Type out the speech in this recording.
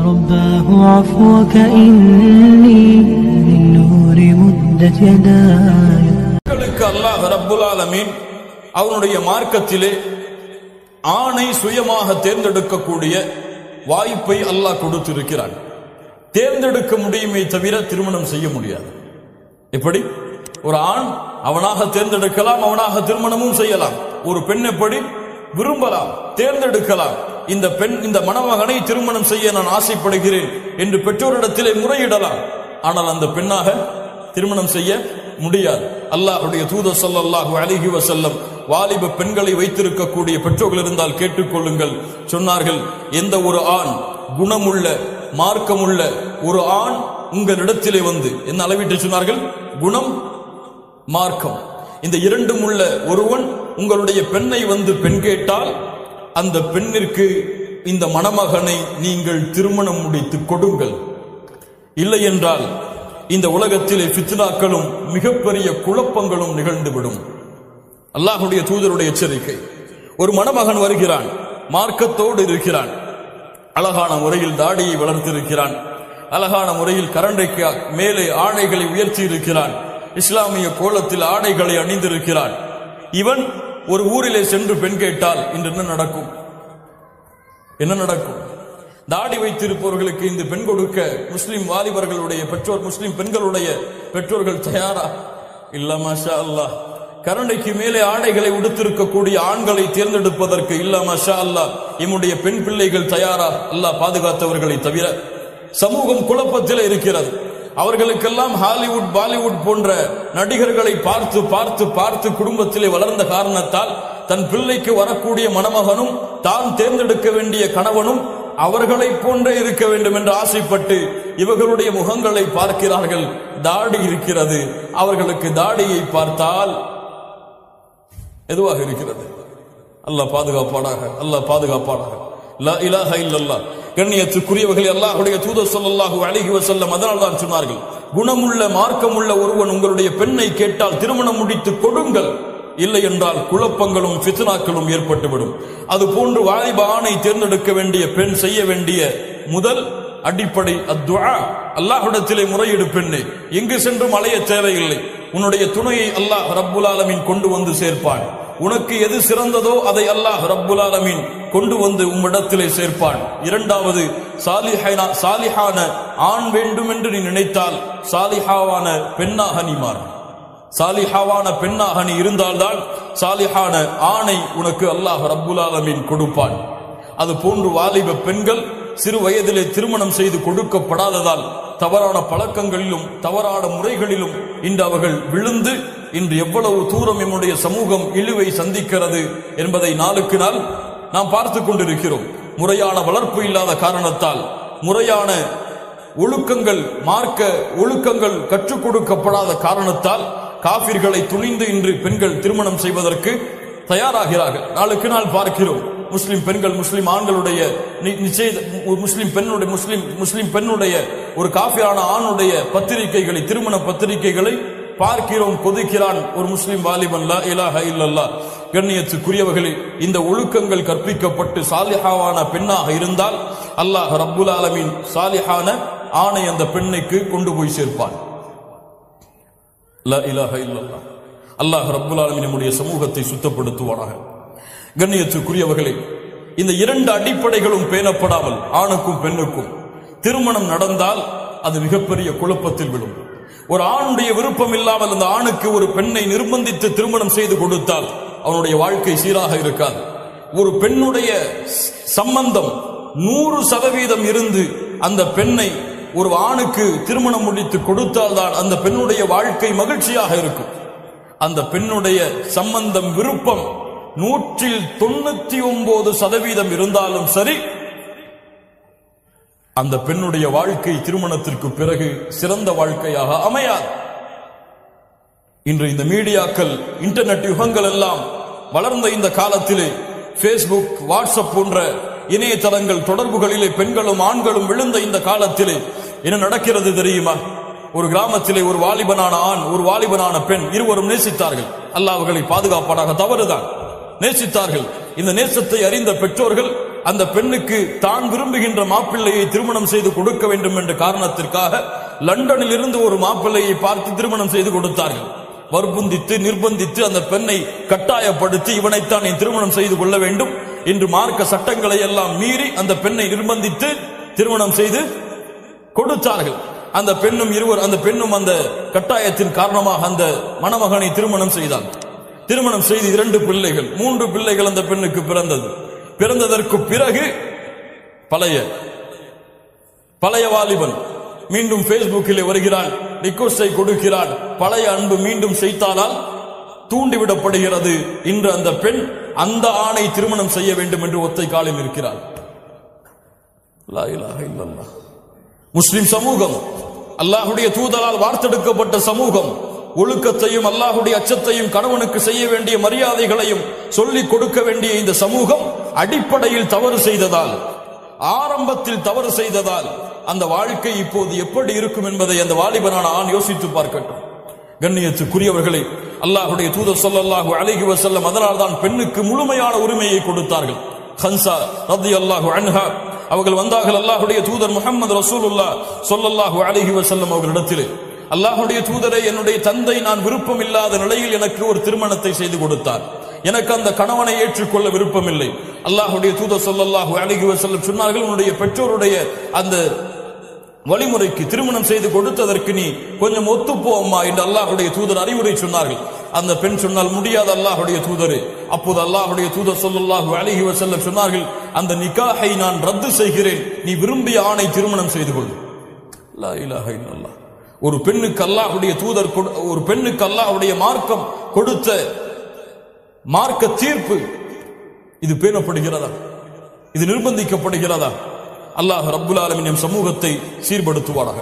رباه عفوك إني من نور مدت يداي. அல்லாஹ் ரப்புல் ஆலமீன் அவனுடைய மார்க்கத்திலே ஆணை சுயமாக தேர்ந்தெடுக்கக்கூடிய வாய்ப்பை அல்லாஹ் கொடுத்திருக்கிறான். தேர்ந்தெடுக்க முடியுமே தவிர திருமணம் செய்ய முடியாது. எப்படி ஒரு ஆண் அவனாக தேர்ந்தெடுக்கலாம், அவனாக திருமணமும் செய்யலாம். ஒரு பெண் எப்படி விரும்பலாம், தேர்ந்தெடுக்கலாம். இந்த பெண் இந்த மணமகனை திருமணம் செய்ய நான் ஆசைப்படுகிறேன் என்று பெற்றோரிடத்திலே முறையிடலாம். ஆனால் அந்த பெண்ணாக திருமணம் செய்ய முடியாது. அல்லாஹ்வுடைய தூதர் ஸல்லல்லாஹு அலைஹி வஸல்லம் வாலிப பெண்களை வைத்திருக்கக்கூடிய பெற்றோர்கள் இருந்தால் கேட்டுக்கொள்ளுங்கள் சொன்னார்கள், எந்த ஒரு ஆண் குணமுள்ள மார்க்கமுள்ள ஒரு ஆண் உங்களிடத்திலே வந்து என்ன அளவிட்டு சொன்னார்கள், குணம் மார்க்கம் இந்த இரண்டும் உள்ள ஒருவன் உங்களுடைய பெண்ணை வந்து பெண் கேட்டால் அந்த பெண்ணிற்கு இந்த மணமகனை நீங்கள் திருமணம் முடித்து கொடுங்கள். இல்லை என்றால் இந்த உலகத்திலே ஃபித்னாக்களும் மிகப்பெரிய குழப்பங்களும் நிகழ்ந்துவிடும். அல்லாஹ்வுடைய தூதருடைய எச்சரிக்கை. ஒரு மணமகன் வருகிறான், மார்க்கத்தோடு இருக்கிறான், அழகான முறையில் தாடியை வளர்த்திருக்கிறான், அழகான முறையில் கரண்டைக்கு மேலே ஆடைகளை உயர்த்தி இருக்கிறான், இஸ்லாமிய கோலத்தில் ஆடைகளை அணிந்திருக்கிறான். இவன் ஒரு ஊரிலே சென்று பெண் கேட்டால் இன்று என்ன நடக்கும்? என்ன நடக்கும்? தாடி வைத்திருப்பவர்களுக்கு இந்த பெண் கொடுக்க முஸ்லிம் வாலிபர்களுடைய பெற்றோர், முஸ்லிம் பெண்களுடைய பெற்றோர்கள் தயாரா? இல்ல மாஷா அல்லாஹ். கரண்டைக்கு மேலே ஆடைகளை உடுத்திருக்கக்கூடிய ஆண்களை தேர்ந்தெடுப்பதற்கு இல்ல மாஷா அல்லாஹ் எம்முடைய பெண் பிள்ளைகள் தயாரா? அல்லாஹ் பாதுகாத்தவர்களை தவிர. சமூகம் குழப்பத்தில் இருக்கிறது. அவர்களுக்கெல்லாம் ஹாலிவுட் பாலிவுட் போன்ற நடிகர்களை பார்த்து பார்த்து பார்த்து குடும்பத்திலே வளர்ந்த காரணத்தால் தன் பிள்ளைக்கு வரக்கூடிய மணமகனும் தான் தேர்ந்தெடுக்க வேண்டிய கணவனும் அவர்களை போன்றே இருக்க வேண்டும் என்று ஆசைப்பட்டு இவர்களுடைய முகங்களை பார்க்கிறார்கள். தாடி இருக்கிறது, அவர்களுக்கு தாடியை பார்த்தால் எதுவாக இருக்கிறது? அல்லாஹ் பாதுகாப்பானாக, அல்லாஹ் பாதுகாப்பானாக. லா இலாஹ இல்லல்லாஹ். கண்ணியத்துக்குரியவர்களே, அல்லாஹ்வுடைய தூதர் ஸல்லல்லாஹு அலைஹி வஸல்லம் அதனால் தான் சொன்னார்கள், குணமுள்ள மார்க்கமுள்ள ஒருவன் உங்களுடைய பெண்ணை கேட்டால் திருமணம் முடித்து கொடுங்கள். இல்லை என்றால் குழப்பங்களும் ஃபித்னாக்களும் ஏற்பட்டுவிடும். அது போன்று வாலிப ஆணை தேர்ந்தெடுக்க வேண்டிய பெண் செய்ய வேண்டிய முதல் அடிப்படை அத்துஆ. அல்லாஹ்விடத்திலே முறையிடு பெண்ணே, எங்கு சென்றும் அலைய தேவையில்லை. உன்னுடைய துணையை அல்லாஹ் ரப்புல் ஆலமீன் கொண்டு வந்து சேர்ப்பான். உனக்கு எது சிறந்ததோ அதை அல்லாஹ் ரப்புல் ஆலமீன் கொண்டு வந்து உம்மிடத்திலே சேர்ப்பான். இரண்டாவது, சாலிஹான ஆண் வேண்டும் என்று நீ நினைத்தால் சாலிஹாவான பெண்ணாக நீ மாறு. சாலிஹாவான பெண்ணாக நீ இருந்தால்தான் சாலிஹான ஆணை உனக்கு அல்லாஹ் ரப்புல் ஆலமீன் கொடுப்பான். அது போன்று வாலிப பெண்கள் சிறு வயதிலே திருமணம் செய்து கொடுக்கப்படாததால் தவறான பழக்கங்களிலும் தவறான முறைகளிலும் இன்று அவர்கள் விழுந்து இன்று எவ்வளவு தூரம் நம்முடைய சமூகம் இழிவை சந்திக்கிறது என்பதை நாளுக்கு நாள் நாம் பார்த்து கொண்டிருக்கிறோம். முறையான வளர்ப்பு இல்லாத காரணத்தால், முறையான ஒழுக்கங்கள் மார்க்க ஒழுக்கங்கள் கற்றுக் கொடுக்கப்படாத காரணத்தால் காபிர்களை துணிந்து இன்று பெண்கள் திருமணம் செய்வதற்கு தயாராகிறார்கள். நாளுக்கு நாள் பார்க்கிறோம். முஸ்லிம் பெண்கள், முஸ்லிம் ஆண்களுடைய முஸ்லிம் பெண்ணுடைய ஒரு காஃபிரான ஆணுடைய பத்திரிகைகளை, திருமண பத்திரிகைகளை பார்க்கிறோம். கொதிக்கிறான் ஒரு முஸ்லிம் வாலிபன். லா இலாஹ இல்லல்லாஹ். கண்ணியத்துக்குரியவர்களே, இந்த ஒழுக்கங்கள் கற்பிக்கப்பட்டு சாலிஹாவான பெண்ணாக இருந்தால் அல்லாஹ் ரப்புல் ஆலமீன் சாலிஹான ஆணை அந்த பெண்ணுக்கு கொண்டு போய் சேர்ப்பான். லா இலாஹ இல்லல்லாஹ். அல்லாஹ் ரப்புல் ஆலமீன் நம்முடைய சமூகத்தை சுத்தப்படுத்துவானாக. கண்ணியத்துக்குரியவர்களே, இந்த இரண்டு அடிப்படைகளும் பேணப்படாமல் ஆணுக்கும் பெண்ணுக்கும் திருமணம் நடந்தால் அது மிகப்பெரிய குழப்பத்தில் விடும். ஒரு ஆணுடைய விருப்பம் இல்லாமல் அந்த ஆணுக்கு ஒரு பெண்ணை நிர்பந்தித்து திருமணம் செய்து கொடுத்தால் அவனுடைய வாழ்க்கை சீராக இருக்காது. ஒரு பெண்ணுடைய சம்பந்தம் 100% இருந்து அந்த பெண்ணை ஒரு ஆணுக்கு திருமணம் முடித்து கொடுத்தால்தான் அந்த பெண்ணுடைய வாழ்க்கை மகிழ்ச்சியாக இருக்கும். அந்த பெண்ணுடைய சம்பந்தம் விருப்பம் 199% இருந்தாலும் சரி, அந்த பெண்ணுடைய வாழ்க்கை திருமணத்திற்கு பிறகு சிறந்த வாழ்க்கையாக அமையாது. இன்று இந்த மீடியாக்கள், இன்டர்நெட் யுகங்கள் எல்லாம் வளர்ந்த இந்த காலத்திலே பேஸ்புக், வாட்ஸ்அப் போன்ற இணையதளங்கள் தொடர்புகளிலே பெண்களும் ஆண்களும் விழுந்த இந்த காலத்திலே என்ன நடக்கிறது தெரியுமா? ஒரு கிராமத்திலே ஒரு வாலிபனான ஆண், ஒரு வாலிபனான பெண் இருவரும் நேசித்தார்கள். அல்லாஹ் அவர்களை பாதுகாப்பானாக. தவறுதான், நேசித்தார்கள். இந்த நேசத்தை அறிந்த பெற்றோர்கள் அந்த பெண்ணுக்கு தான் விரும்புகின்ற மாப்பிள்ளையை திருமணம் செய்து கொடுக்க வேண்டும் என்ற காரணத்திற்காக லண்டனில் இருந்து ஒரு மாப்பிள்ளையை பார்த்து திருமணம் செய்து கொடுத்தார்கள். வற்புந்தித்து நிர்பந்தித்து அந்த பெண்ணை கட்டாயப்படுத்தி இவனைத்தான் திருமணம் செய்து கொள்ள வேண்டும் என்று மார்க்க சட்டங்களை எல்லாம் மீறி அந்த பெண்ணை நிர்பந்தித்து திருமணம் செய்து கொடுத்தார்கள். அந்த பெண்ணும் அந்த கட்டாயத்தின் காரணமாக அந்த மணமகனை திருமணம் செய்தார். திருமணம் செய்து 2 பிள்ளைகள் 3 பிள்ளைகள் அந்த பெண்ணுக்கு பிறந்ததற்கு பிறகு பழைய வாலிபன் மீண்டும் பேஸ்புக்கிலே வருகிறான், ரிக்வெஸ்டை கொடுக்கிறான். பழைய அன்பு மீண்டும் செய்தானால் தூண்டிவிடப்படுகிறது. இன்று அந்த பெண் அந்த ஆணை திருமணம் செய்ய வேண்டும் என்று ஒத்தை காலில் இருக்கிறார். லா இலாஹ இல்லல்லாஹ். முஸ்லிம் சமூகம் அல்லாஹ்வுடைய தூதரால் வார்த்தெடுக்கப்பட்ட சமூகம், ஒழுக்கத்தையும் அல்லாஹ்வுடைய அச்சத்தையும் கணவனுக்கு செய்ய வேண்டிய மரியாதைகளையும் சொல்லிக் கொடுக்க வேண்டிய இந்த சமூகம் அடிப்படையில் தவறு செய்ததால், ஆரம்பத்தில் தவறு செய்ததால் அந்த வாழ்க்கை இப்போது எப்படி இருக்கும் என்பதை அந்த வாலிபனான ஆண் யோசித்து பார்க்கட்டும். கண்ணியத்துக்குரியவர்களை, அல்லாஹ்வுடைய தூதர் ஸல்லல்லாஹு அலைஹி வஸல்லம் அதனால் தான் பெண்ணுக்கு முழுமையான உரிமையை கொடுத்தார்கள். ஹன்சா ரலியல்லாஹு அன்ஹா அவர்கள் வந்தார்கள் அல்லாஹ்வுடைய தூதர் முஹம்மது ரசூலுல்லாஹ் ஸல்லல்லாஹு அலைஹி வஸல்லம் அவர்களிடத்தில், அல்லாஹ்வுடைய தூதரை, என்னுடைய தந்தை நான் விருப்பம் இல்லாத நிலையில் எனக்கு ஒரு திருமணத்தை செய்து கொடுத்தார். எனக்கு அந்த கணவனை ஏற்றுக்கொள்ள விருப்பமில்லை. அல்லாஹ்வுடைய தூதர் ஸல்லல்லாஹு அலைஹி வஸல்லம் சொன்னார்கள், உன்னுடைய பெற்றோருடைய அந்த வழிமுறைக்கு திருமணம் செய்து கொடுத்ததற்கு நீ கொஞ்சம் ஒத்துப்போ அம்மா என்று அல்லாஹ்வுடைய தூதர் அறிவுரை சொன்னார்கள். அந்த பெண் சொன்னால், முடியாத அல்லாஹ்வுடைய தூதரே. அப்போது அல்லாஹ்வுடைய தூதர் ஸல்லல்லாஹு அலைஹி வஸல்லம் சொன்னார்கள், அந்த நிக்காஹை நான் ரத்து செய்கிறேன், நீ விரும்பிய ஆணை திருமணம் செய்து கொள். லா இலாஹ இல்லல்லாஹ். ஒரு பெண்ணுக்கு அல்லாஹ்வுடைய மார்க்கம் கொடுத்த மார்க்க தீர்ப்பு இது பேணப்படுகிறதா? இது நிர்பந்திக்கப்படுகிறதா? அல்லாஹ் ரப்புல் ஆலமீன் சமூகத்தை சீர்படுத்துவாராக.